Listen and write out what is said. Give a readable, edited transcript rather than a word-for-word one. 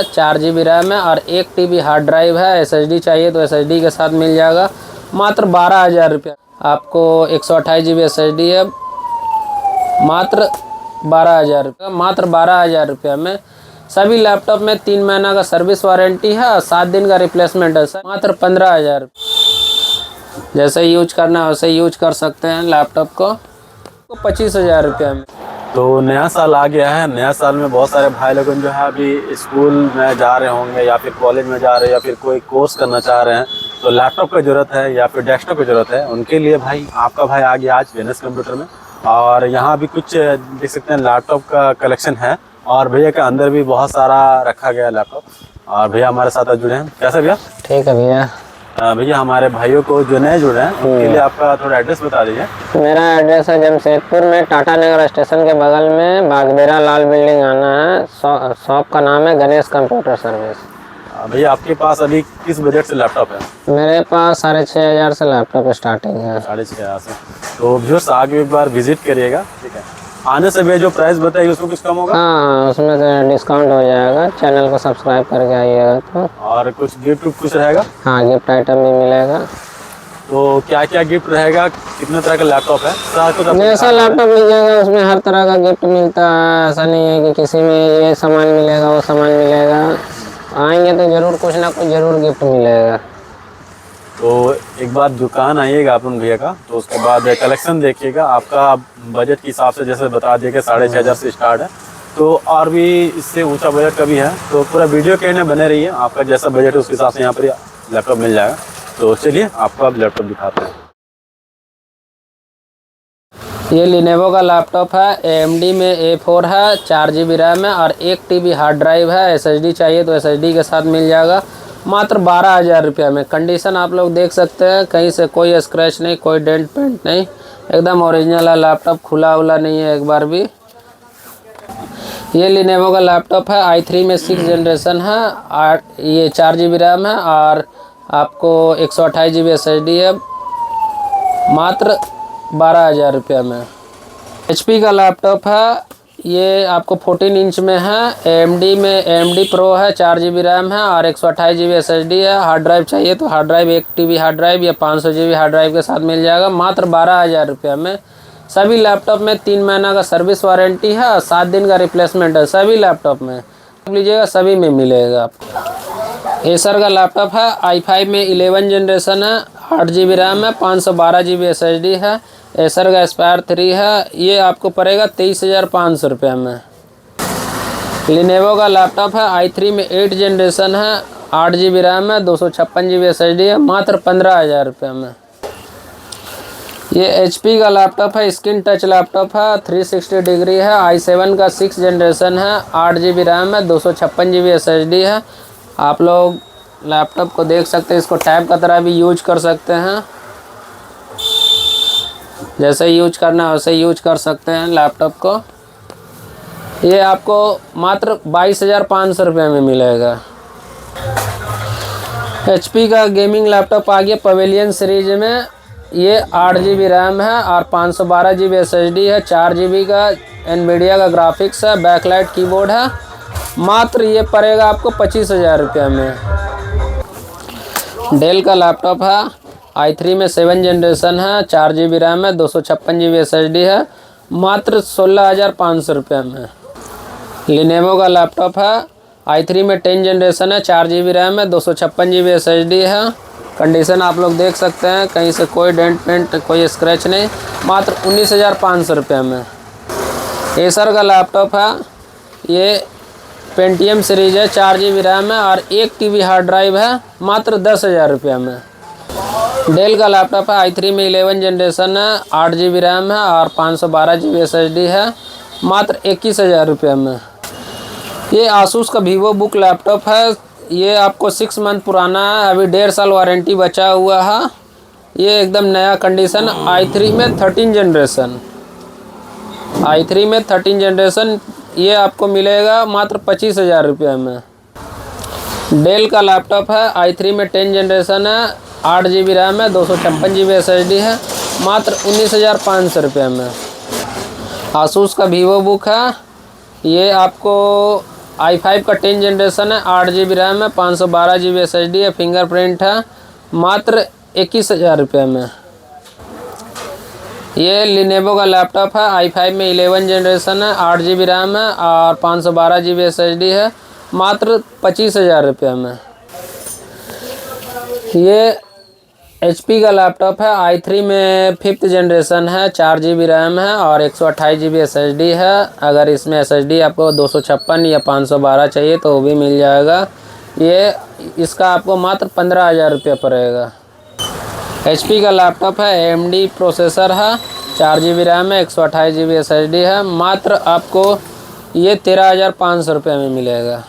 4 GB RAM है और 1 TB hard drive है। SSD चाहिए तो SSD के साथ मिल जाएगा मात्र 12,000 रुपये। आपको 128 GB SSD है मात्र 12,000 रुपये, मात्र 12,000 रुपये में। सभी लैपटॉप में 3 महीना का सर्विस वारंटी है और 7 दिन का रिप्लेसमेंट है सर, मात्र 15,000। जैसे यूज करना है वैसे यूज कर सकते हैं लैपटॉप को 25,000 रुपये में। तो नया साल आ गया है। नया साल में बहुत सारे भाई लोग जो है अभी स्कूल में जा रहे होंगे या फिर कॉलेज में जा रहे हैं या फिर कोई कोर्स करना चाह रहे हैं, तो लैपटॉप की ज़रूरत है या फिर डेस्कटॉप की ज़रूरत है। उनके लिए भाई आपका भाई आ गया आज वीएनएस कंप्यूटर में, और यहाँ भी कुछ देख सकते हैं लैपटॉप का कलेक्शन है। और भैया के अंदर भी बहुत सारा रखा गया है लैपटॉप। और भैया हमारे साथ जुड़े हैं। कैसे भैया? ठीक है भैया। भैया हमारे भाइयों को जो नए जुड़े हैं उनके लिए आपका थोड़ा एड्रेस बता दीजिए। मेरा एड्रेस है जमशेदपुर में, टाटा नगर स्टेशन के बगल में बागबेरा लाल बिल्डिंग आना है। शॉप का नाम है गणेश कंप्यूटर सर्विस। भैया आपके पास अभी किस बजट से लैपटॉप है? मेरे पास 6,500 से लैपटॉप स्टार्टिंग है। 6,500 से। तो व्यूअर्स आगे एक बार विजिट करिएगा, ठीक है। आने से भैया जो प्राइस बताइए उसमें कुछ कम होगा? हाँ, उसमें से डिस्काउंट हो जाएगा। चैनल को सब्सक्राइब करके आइएगा तो। और कुछ गिफ्ट कुछ रहेगा? हाँ, गिफ्ट आइटम भी मिलेगा। तो क्या क्या गिफ्ट रहेगा? कितने तरह का लैपटॉप है? जैसा लैपटॉप लीजिएगा उसमें हर तरह का गिफ्ट मिलता है। ऐसा नहीं है कि किसी में ये सामान मिलेगा वो सामान मिलेगा। आएंगे तो जरूर कुछ ना कुछ जरूर गिफ्ट मिलेगा। तो एक बार दुकान आइएगा अपन भैया का, तो उसके बाद कलेक्शन देखिएगा। आपका बजट के हिसाब से जैसे बता दिए कि 6,500 से स्टार्ट है, तो और भी इससे ऊंचा बजट का भी है। तो पूरा वीडियो कहने बने रहिए, आपका जैसा बजट है उसके हिसाब से यहाँ पर लैपटॉप मिल जाएगा। तो चलिए आपको अब लैपटॉप दिखाते हैं। ये लिनोवो का लैपटॉप है। AMD में A4 है, 4 GB रैम है और 1 TB हार्ड ड्राइव है। SSD चाहिए तो SSD के साथ मिल जाएगा मात्र 12,000 रुपये में। कंडीशन आप लोग देख सकते हैं, कहीं से कोई स्क्रैच नहीं, कोई डेंट पेंट नहीं, एकदम ओरिजिनल है लैपटॉप, खुला उला नहीं है एक बार भी। ये लिनोवो का लैपटॉप है। i3 में 6 जनरेशन है। ये 4 GB रैम है और आपको 128 GB SSD है मात्र 12,000 रुपये में। HP का लैपटॉप है। ये आपको 14 इंच में है। AMD में AMD Pro है, 4 GB रैम है और 128 GB SSD है। हार्ड ड्राइव चाहिए तो hard drive 1 TB hard drive या 500 GB हार्ड ड्राइव के साथ मिल जाएगा मात्र 12,000 रुपये में। सभी लैपटॉप में 3 महीना का सर्विस वारंटी है और 7 दिन का रिप्लेसमेंट है। सभी लैपटॉप में लीजिएगा, सभी में मिलेगा आपको। एसर का लैपटॉप है। i5 में 11 जनरेशन है, 8 GB रैम है, 512 GB SSD है। एसर का एस्पायर 3 है। ये आपको पड़ेगा 23,500 रुपये में। लिनोवो का लैपटॉप है। i3 में 8 जनरेशन है, 8 GB रैम है, 256 GB SSD है मात्र 15,000 रुपये में। ये HP का लैपटॉप है। स्क्रीन टच लैपटॉप है, 360 डिग्री है, i7 का 6 जनरेशन है, 8 GB रैम है, 256 GB SSD है। आप लोग लैपटॉप को देख सकते हैं, इसको टैब का तरह भी यूज कर सकते हैं। जैसे यूज करना है वैसे यूज कर सकते हैं लैपटॉप को। ये आपको मात्र 22,500 रुपये में मिलेगा। HP का गेमिंग लैपटॉप आ गया पवेलियन सीरीज में। ये 8 GB रैम है और 512 GB SSD है, 4 GB का NVIDIA का ग्राफिक्स है, बैकलाइट कीबोर्ड है। मात्र ये पड़ेगा आपको 25,000 रुपये में। डेल का लैपटॉप है। i3 में 7 जनरेशन है, 4 GB रैम है, 256 GB SSD है मात्र 16,500 रुपये में। लिनोवो का लैपटॉप है। i3 में 10 जनरेशन है, 4 GB रैम है, 256 GB SSD है। कंडीशन आप लोग देख सकते हैं, कहीं से कोई डेंट पेंट कोई स्क्रैच नहीं, मात्र 19,500 रुपये में। एसर का लैपटॉप है। ये पेंटियम सीरीज है, 4 GB रैम है और 1 TB हार्ड ड्राइव है मात्र 10,000 रुपये में। डेल का लैपटॉप है। i3 में 11 जनरेशन है, 8 GB रैम है और 512 GB SSD है मात्र 21,000 रुपये में। ये आसूस का वीवो बुक लैपटॉप है। ये आपको 6 मंथ पुराना है, अभी 1.5 साल वारंटी बचा हुआ है। ये एकदम नया कंडीशन। i3 में 13 जनरेशन, i3 में 13 जनरेशन ये आपको मिलेगा मात्र 25,000 रुपये में। डेल का लैपटॉप है। i3 में 10 जनरेशन है, 8 GB रैम है, 256 GB SSD है मात्र 19,500 रुपये में। आसूस का वीवो बुक है। ये आपको i5 का 10 जनरेशन है, 8 GB रैम है, 512 GB SSD है, फिंगरप्रिंट है, मात्र 21,000 रुपये में। ये लिनेवो का लैपटॉप है, i5 में 11 जनरेशन है, 8 GB रैम है और 512 GB SSD है, मात्र 25,000 रुपये में। ये HP का लैपटॉप है, i3 में 5th जनरेशन है, 4 GB रैम है और 128 GB SSD है। अगर इसमें SSD आपको 256 या 512 चाहिए तो वो भी मिल जाएगा। ये इसका आपको मात्र 15,000 रुपये पड़ेगा। HP का लैपटॉप है, AMD प्रोसेसर है, 4 GB रैम है, 128 GB SSD है, मात्र आपको ये 13,500 रुपये में मिलेगा।